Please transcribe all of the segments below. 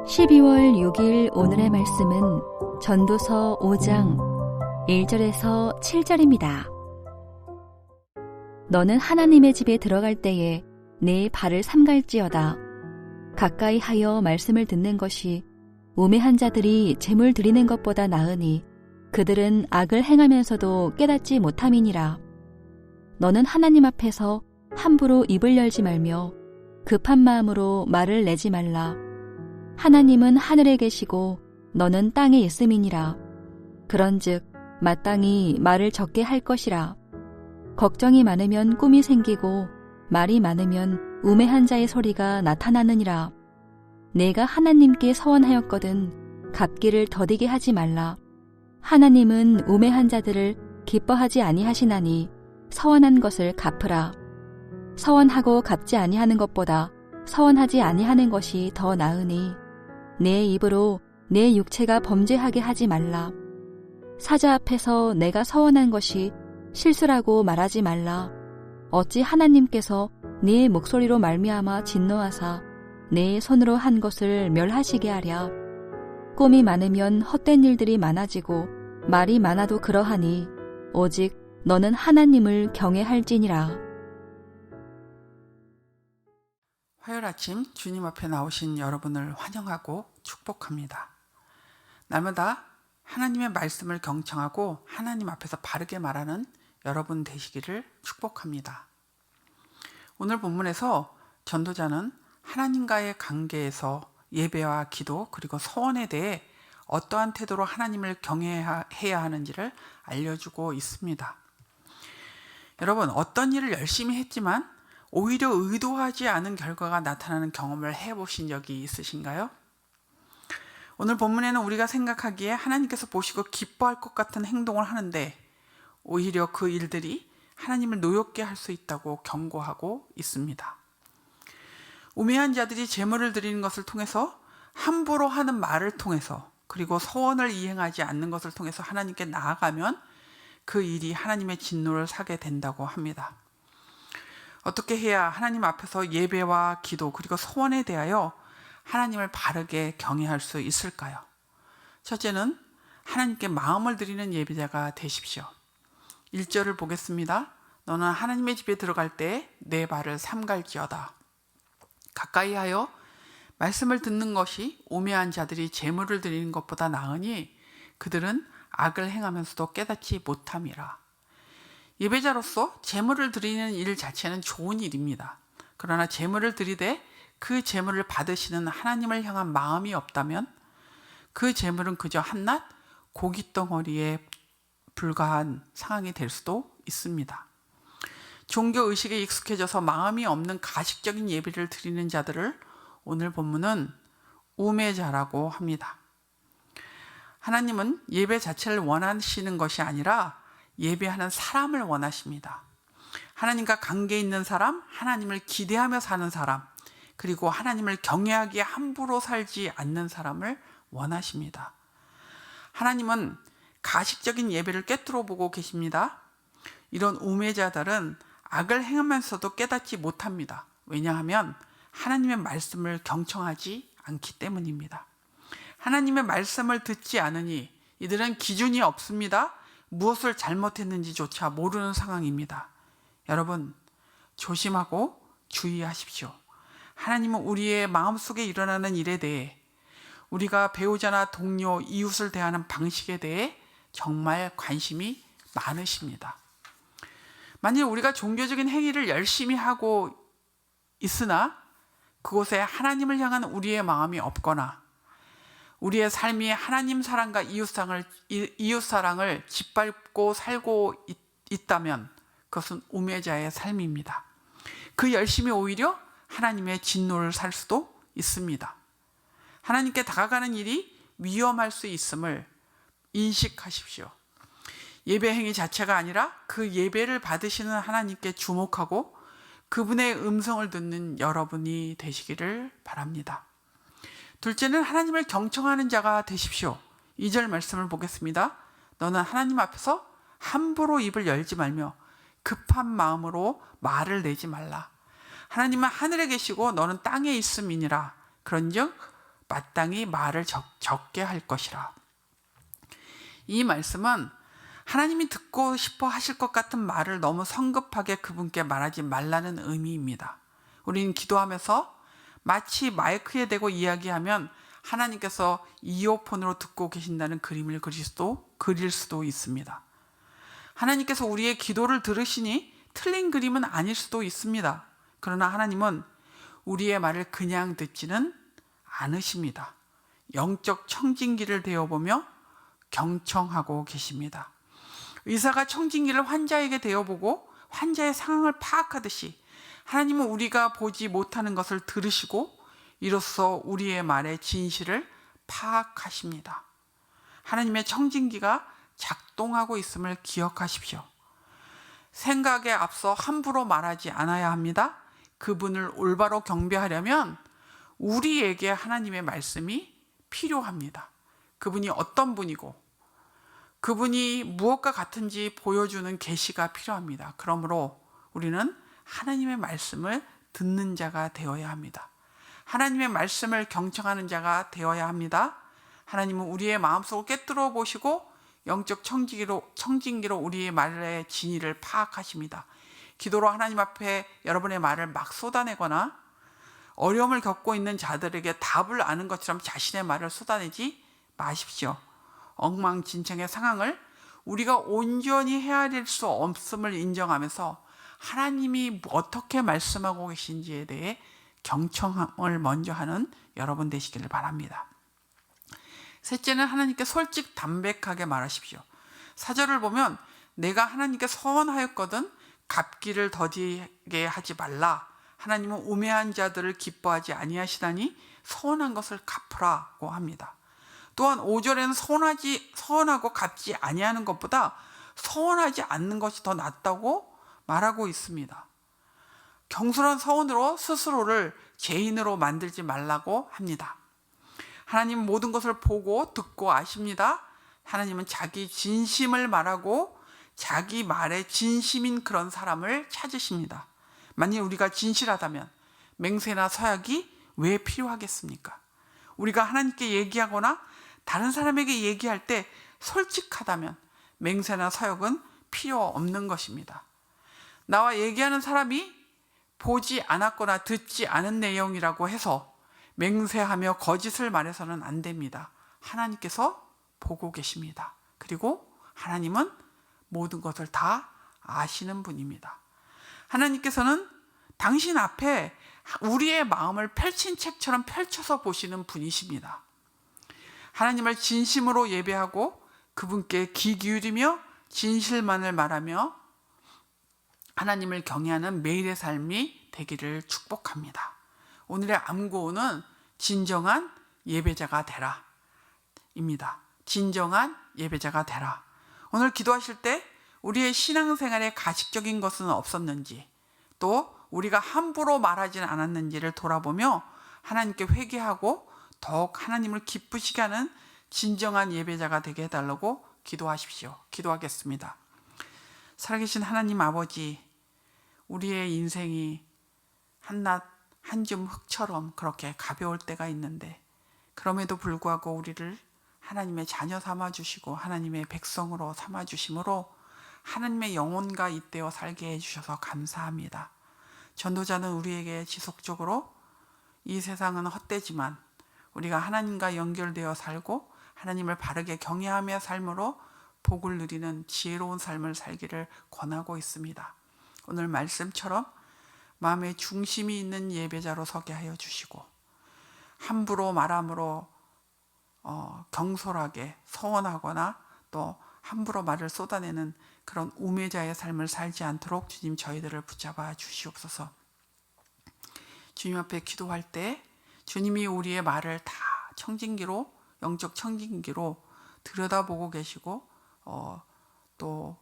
12월 6일 오늘의 말씀은 전도서 5장 1절에서 7절입니다. 너는 하나님의 집에 들어갈 때에 내 발을 삼갈지어다. 가까이 하여 말씀을 듣는 것이 우매한 자들이 재물 드리는 것보다 나으니 그들은 악을 행하면서도 깨닫지 못함이니라. 너는 하나님 앞에서 함부로 입을 열지 말며 급한 마음으로 말을 내지 말라. 하나님은 하늘에 계시고 너는 땅에 있음이니라. 그런즉 마땅히 말을 적게 할 것이라. 걱정이 많으면 꿈이 생기고 말이 많으면 우매한 자의 소리가 나타나느니라. 내가 하나님께 서원하였거든 갚기를 더디게 하지 말라. 하나님은 우매한 자들을 기뻐하지 아니하시나니 서원한 것을 갚으라. 서원하고 갚지 아니하는 것보다 서원하지 아니하는 것이 더 나으니 내 입으로 내 육체가 범죄하게 하지 말라. 사자 앞에서 내가 서원한 것이 실수라고 말하지 말라. 어찌 하나님께서 네 목소리로 말미암아 진노하사 내 손으로 한 것을 멸하시게 하랴. 꿈이 많으면 헛된 일들이 많아지고 말이 많아도 그러하니 오직 너는 하나님을 경외할지니라. 화요일 아침 주님 앞에 나오신 여러분을 환영하고 축복합니다. 날마다 하나님의 말씀을 경청하고 하나님 앞에서 바르게 말하는 여러분 되시기를 축복합니다. 오늘 본문에서 전도자는 하나님과의 관계에서 예배와 기도 그리고 서원에 대해 어떠한 태도로 하나님을 경외해야 하는지를 알려주고 있습니다. 여러분, 어떤 일을 열심히 했지만 오히려 의도하지 않은 결과가 나타나는 경험을 해보신 적이 있으신가요? 오늘 본문에는 우리가 생각하기에 하나님께서 보시고 기뻐할 것 같은 행동을 하는데 오히려 그 일들이 하나님을 노엽게 할 수 있다고 경고하고 있습니다. 우매한 자들이 제물을 드리는 것을 통해서 함부로 하는 말을 통해서 그리고 서원을 이행하지 않는 것을 통해서 하나님께 나아가면 그 일이 하나님의 진노를 사게 된다고 합니다. 어떻게 해야 하나님 앞에서 예배와 기도 그리고 서원에 대하여 하나님을 바르게 경외할 수 있을까요? 첫째는 하나님께 마음을 드리는 예배자가 되십시오. 1절을 보겠습니다. 너는 하나님의 집에 들어갈 때 내 발을 삼갈지어다. 가까이 하여 말씀을 듣는 것이 우매한 자들이 제물을 드리는 것보다 나으니 그들은 악을 행하면서도 깨닫지 못함이라. 예배자로서 제물을 드리는 일 자체는 좋은 일입니다. 그러나 제물을 드리되 그 제물을 받으시는 하나님을 향한 마음이 없다면 그 제물은 그저 한낱 고깃덩어리에 불과한 상황이 될 수도 있습니다. 종교의식에 익숙해져서 마음이 없는 가식적인 예배를 드리는 자들을 오늘 본문은 우매자라고 합니다. 하나님은 예배 자체를 원하시는 것이 아니라 예배하는 사람을 원하십니다. 하나님과 관계 있는 사람, 하나님을 기대하며 사는 사람, 그리고 하나님을 경외하기에 함부로 살지 않는 사람을 원하십니다. 하나님은 가식적인 예배를 꿰뚫어 보고 계십니다. 이런 우매자들은 악을 행하면서도 깨닫지 못합니다. 왜냐하면 하나님의 말씀을 경청하지 않기 때문입니다. 하나님의 말씀을 듣지 않으니 이들은 기준이 없습니다. 무엇을 잘못했는지조차 모르는 상황입니다. 여러분, 조심하고 주의하십시오. 하나님은 우리의 마음속에 일어나는 일에 대해 우리가 배우자나 동료, 이웃을 대하는 방식에 대해 정말 관심이 많으십니다. 만약 우리가 종교적인 행위를 열심히 하고 있으나 그곳에 하나님을 향한 우리의 마음이 없거나 우리의 삶이 하나님 사랑과 이웃사랑을 짓밟고 살고 있다면 그것은 우매자의 삶입니다. 그 열심이 오히려 하나님의 진노를 살 수도 있습니다. 하나님께 다가가는 일이 위험할 수 있음을 인식하십시오. 예배 행위 자체가 아니라 그 예배를 받으시는 하나님께 주목하고 그분의 음성을 듣는 여러분이 되시기를 바랍니다. 둘째는 하나님을 경청하는 자가 되십시오. 2절 말씀을 보겠습니다. 너는 하나님 앞에서 함부로 입을 열지 말며 급한 마음으로 말을 내지 말라. 하나님은 하늘에 계시고 너는 땅에 있음이니라. 그런즉 마땅히 말을 적게 할 것이라. 이 말씀은 하나님이 듣고 싶어 하실 것 같은 말을 너무 성급하게 그분께 말하지 말라는 의미입니다. 우리는 기도하면서 마치 마이크에 대고 이야기하면 하나님께서 이어폰으로 듣고 계신다는 그림을 그릴 수도 있습니다. 하나님께서 우리의 기도를 들으시니 틀린 그림은 아닐 수도 있습니다. 그러나 하나님은 우리의 말을 그냥 듣지는 않으십니다. 영적 청진기를 대어보며 경청하고 계십니다. 의사가 청진기를 환자에게 대어보고 환자의 상황을 파악하듯이 하나님은 우리가 보지 못하는 것을 들으시고 이로써 우리의 말의 진실을 파악하십니다. 하나님의 청진기가 작동하고 있음을 기억하십시오. 생각에 앞서 함부로 말하지 않아야 합니다. 그분을 올바로 경배하려면 우리에게 하나님의 말씀이 필요합니다. 그분이 어떤 분이고 그분이 무엇과 같은지 보여주는 계시가 필요합니다. 그러므로 우리는 하나님의 말씀을 듣는 자가 되어야 합니다. 하나님의 말씀을 경청하는 자가 되어야 합니다. 하나님은 우리의 마음속을 꿰뚫어 보시고 영적 청진기로 우리의 말의 진위를 파악하십니다. 기도로 하나님 앞에 여러분의 말을 막 쏟아내거나 어려움을 겪고 있는 자들에게 답을 아는 것처럼 자신의 말을 쏟아내지 마십시오. 엉망진창의 상황을 우리가 온전히 헤아릴 수 없음을 인정하면서 하나님이 어떻게 말씀하고 계신지에 대해 경청을 먼저 하는 여러분 되시기를 바랍니다. 셋째는 하나님께 솔직 담백하게 말하십시오. 4절을 보면 내가 하나님께 서원하였거든 갚기를 더디게 하지 말라. 하나님은 우매한 자들을 기뻐하지 아니하시다니 서원한 것을 갚으라고 합니다. 또한 5절에는 서원하고 갚지 아니하는 것보다 서원하지 않는 것이 더 낫다고 말하고 있습니다. 경솔한 서원으로 스스로를 죄인으로 만들지 말라고 합니다. 하나님은 모든 것을 보고 듣고 아십니다. 하나님은 자기 진심을 말하고 자기 말에 진심인 그런 사람을 찾으십니다. 만일 우리가 진실하다면 맹세나 서약이 왜 필요하겠습니까? 우리가 하나님께 얘기하거나 다른 사람에게 얘기할 때 솔직하다면 맹세나 서약은 필요 없는 것입니다. 나와 얘기하는 사람이 보지 않았거나 듣지 않은 내용이라고 해서 맹세하며 거짓을 말해서는 안 됩니다. 하나님께서 보고 계십니다. 그리고 하나님은 모든 것을 다 아시는 분입니다. 하나님께서는 당신 앞에 우리의 마음을 펼친 책처럼 펼쳐서 보시는 분이십니다. 하나님을 진심으로 예배하고 그분께 귀 기울이며 진실만을 말하며 하나님을 경외하는 매일의 삶이 되기를 축복합니다. 오늘의 암고는 진정한 예배자가 되라 입니다. 진정한 예배자가 되라. 오늘 기도하실 때 우리의 신앙생활에 가식적인 것은 없었는지 또 우리가 함부로 말하지는 않았는지를 돌아보며 하나님께 회개하고 더욱 하나님을 기쁘시게 하는 진정한 예배자가 되게 해달라고 기도하십시오. 기도하겠습니다. 살아계신 하나님 아버지, 우리의 인생이 한낱 한 줌 흙처럼 그렇게 가벼울 때가 있는데 그럼에도 불구하고 우리를 하나님의 자녀 삼아주시고 하나님의 백성으로 삼아주심으로 하나님의 영혼과 잇대어 살게 해주셔서 감사합니다. 전도자는 우리에게 지속적으로 이 세상은 헛되지만 우리가 하나님과 연결되어 살고 하나님을 바르게 경외하며 삶으로 복을 누리는 지혜로운 삶을 살기를 권하고 있습니다. 오늘 말씀처럼 마음의 중심이 있는 예배자로 서게 하여 주시고 함부로 말함으로 경솔하게 서원하거나 또 함부로 말을 쏟아내는 그런 우매자의 삶을 살지 않도록 주님 저희들을 붙잡아 주시옵소서. 주님 앞에 기도할 때 주님이 우리의 말을 다 청진기로 영적 청진기로 들여다보고 계시고 또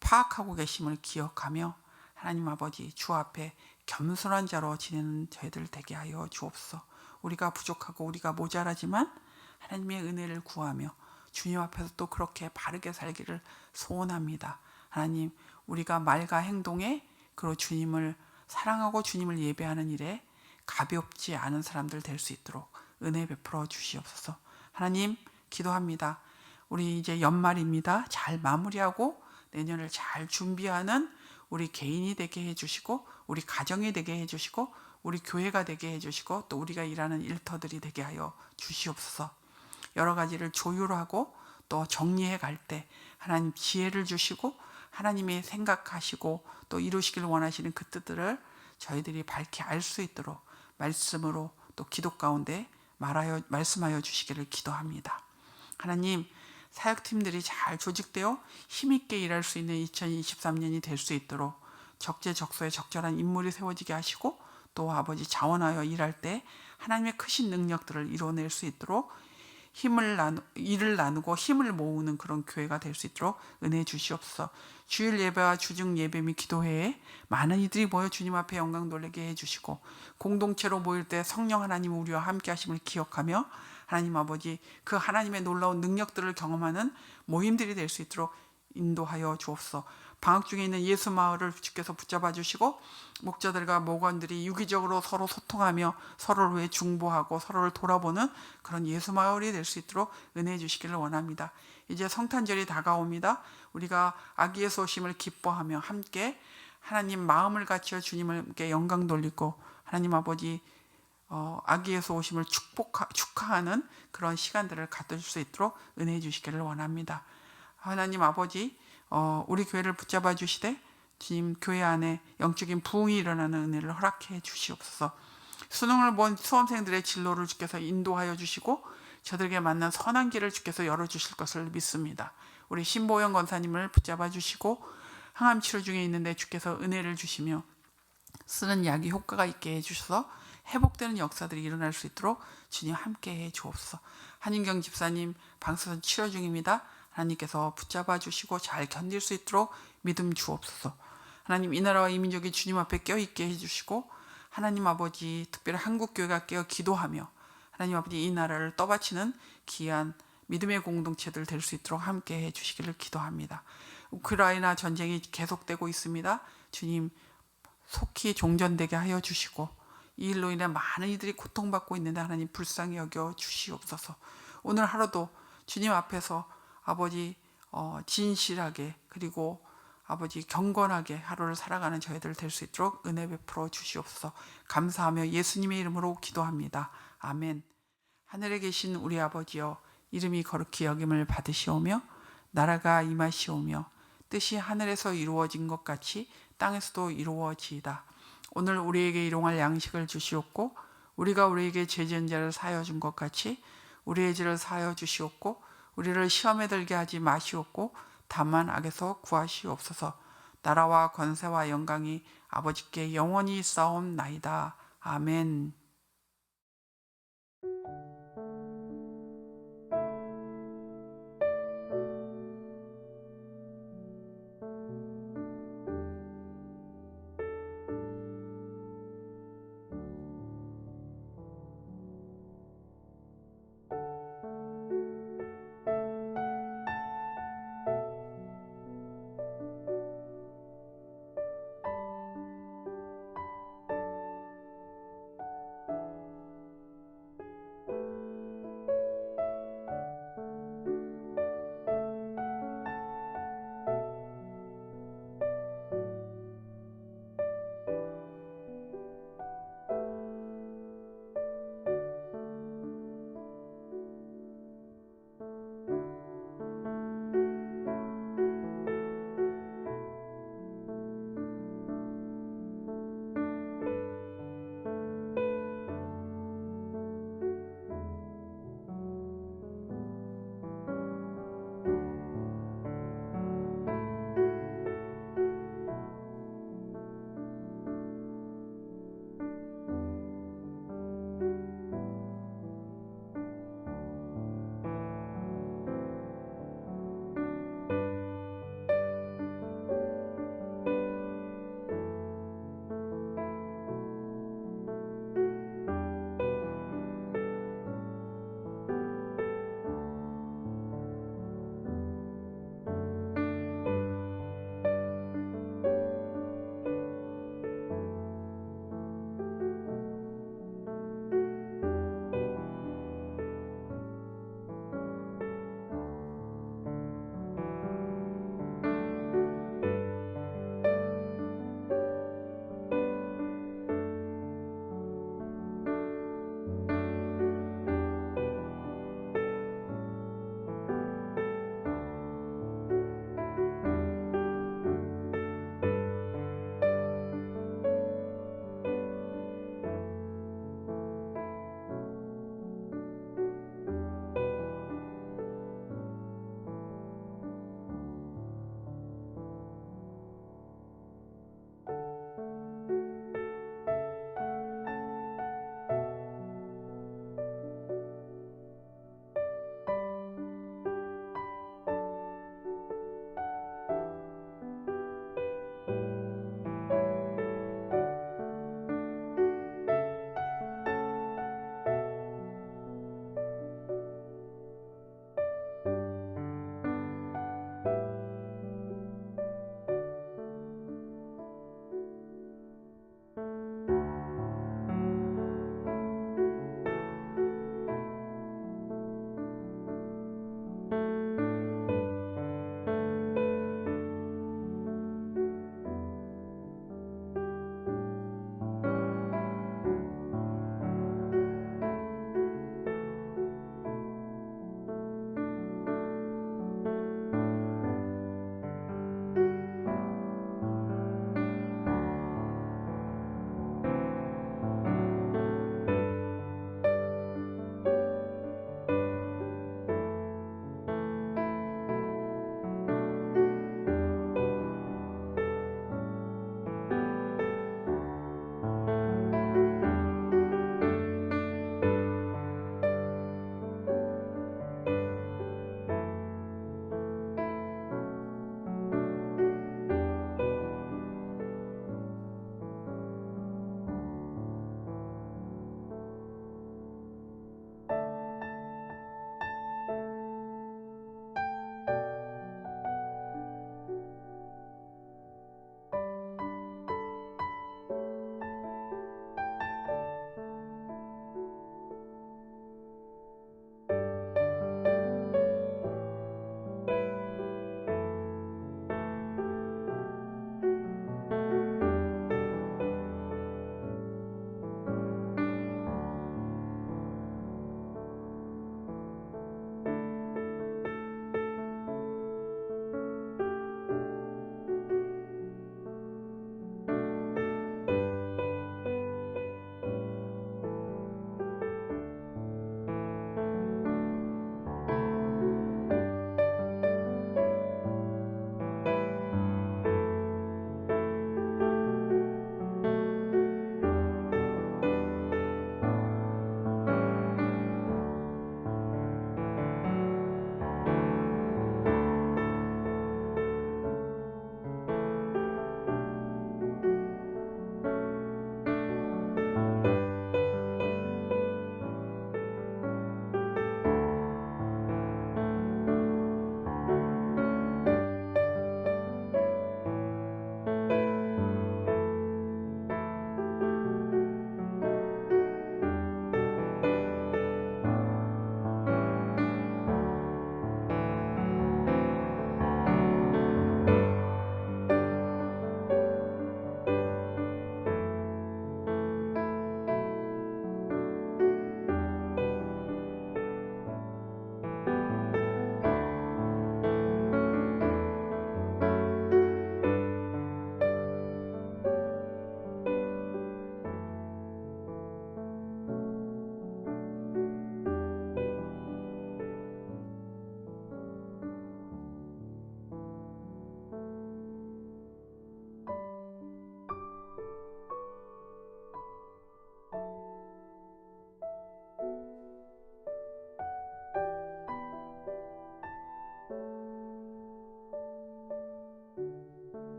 파악하고 계심을 기억하며 하나님 아버지 주 앞에 겸손한 자로 지내는 저희들 되게 하여 주옵소서. 우리가 부족하고 우리가 모자라지만 하나님의 은혜를 구하며 주님 앞에서 또 그렇게 바르게 살기를 소원합니다. 하나님, 우리가 말과 행동에 그리고 주님을 사랑하고 주님을 예배하는 일에 가볍지 않은 사람들 될 수 있도록 은혜 베풀어 주시옵소서. 하나님 기도합니다. 우리 이제 연말입니다. 잘 마무리하고 내년을 잘 준비하는 우리 개인이 되게 해주시고 우리 가정이 되게 해주시고 우리 교회가 되게 해주시고 또 우리가 일하는 일터들이 되게 하여 주시옵소서. 여러 가지를 조율하고 또 정리해 갈 때 하나님 지혜를 주시고 하나님이 생각하시고 또 이루시길 원하시는 그 뜻들을 저희들이 밝히 알 수 있도록 말씀으로 또 기도 가운데 말씀하여 주시기를 기도합니다. 하나님, 사역팀들이 잘 조직되어 힘있게 일할 수 있는 2023년이 될 수 있도록 적재적소에 적절한 인물이 세워지게 하시고 또 아버지 자원하여 일할 때 하나님의 크신 능력들을 이뤄낼 수 있도록 일을 나누고 힘을 모으는 그런 교회가 될 수 있도록 은혜 주시옵소서. 주일 예배와 주중 예배 및 기도회에 많은 이들이 모여 주님 앞에 영광 돌리게 해주시고 공동체로 모일 때 성령 하나님 우리와 함께 하심을 기억하며 하나님 아버지 그 하나님의 놀라운 능력들을 경험하는 모임들이 될 수 있도록 인도하여 주옵소서. 방학 중에 있는 예수 마을을 주께서 붙잡아 주시고 목자들과 목원들이 유기적으로 서로 소통하며 서로를 위해 중보하고 서로를 돌아보는 그런 예수 마을이 될 수 있도록 은혜해 주시기를 원합니다. 이제 성탄절이 다가옵니다. 우리가 아기 예수 오심을 기뻐하며 함께 하나님 마음을 갖추어 주님께 영광 돌리고 하나님 아버지 아기 예수 오심을 축하하는 그런 시간들을 가질 수 있도록 은혜해 주시기를 원합니다. 하나님 아버지 우리 교회를 붙잡아 주시되 주님 교회 안에 영적인 부흥이 일어나는 은혜를 허락해 주시옵소서. 수능을 본 수험생들의 진로를 주께서 인도하여 주시고 저들에게 맞는 선한 길을 주께서 열어주실 것을 믿습니다. 우리 신보영 권사님을 붙잡아 주시고 항암 치료 중에 있는데 주께서 은혜를 주시며 쓰는 약이 효과가 있게 해주셔서 회복되는 역사들이 일어날 수 있도록 주님 함께해 주옵소서. 한인경 집사님 방사선 치료 중입니다. 하나님께서 붙잡아 주시고 잘 견딜 수 있도록 믿음 주옵소서. 하나님 이 나라와 이 민족이 주님 앞에 껴있게 해주시고 하나님 아버지 특별히 한국교회가 깨어 기도하며 하나님 아버지 이 나라를 떠받치는 귀한 믿음의 공동체들 될 수 있도록 함께 해주시기를 기도합니다. 우크라이나 전쟁이 계속되고 있습니다. 주님 속히 종전되게 하여 주시고 이 일로 인해 많은 이들이 고통받고 있는데 하나님 불쌍히 여겨 주시옵소서. 오늘 하루도 주님 앞에서 아버지 진실하게 그리고 아버지 경건하게 하루를 살아가는 저희들 될 수 있도록 은혜 베풀어 주시옵소서. 감사하며 예수님의 이름으로 기도합니다. 아멘. 하늘에 계신 우리 아버지여 이름이 거룩히 여김을 받으시오며 나라가 임하시오며 뜻이 하늘에서 이루어진 것 같이 땅에서도 이루어지이다. 오늘 우리에게 일용할 양식을 주시옵고 우리가 우리에게 죄 지은 자를 사하여 준 것 같이 우리의 죄를 사하여 주시옵고 우리를 시험에 들게 하지 마시옵고 다만 악에서 구하시옵소서. 나라와 권세와 영광이 아버지께 영원히 있사옵나이다. 아멘.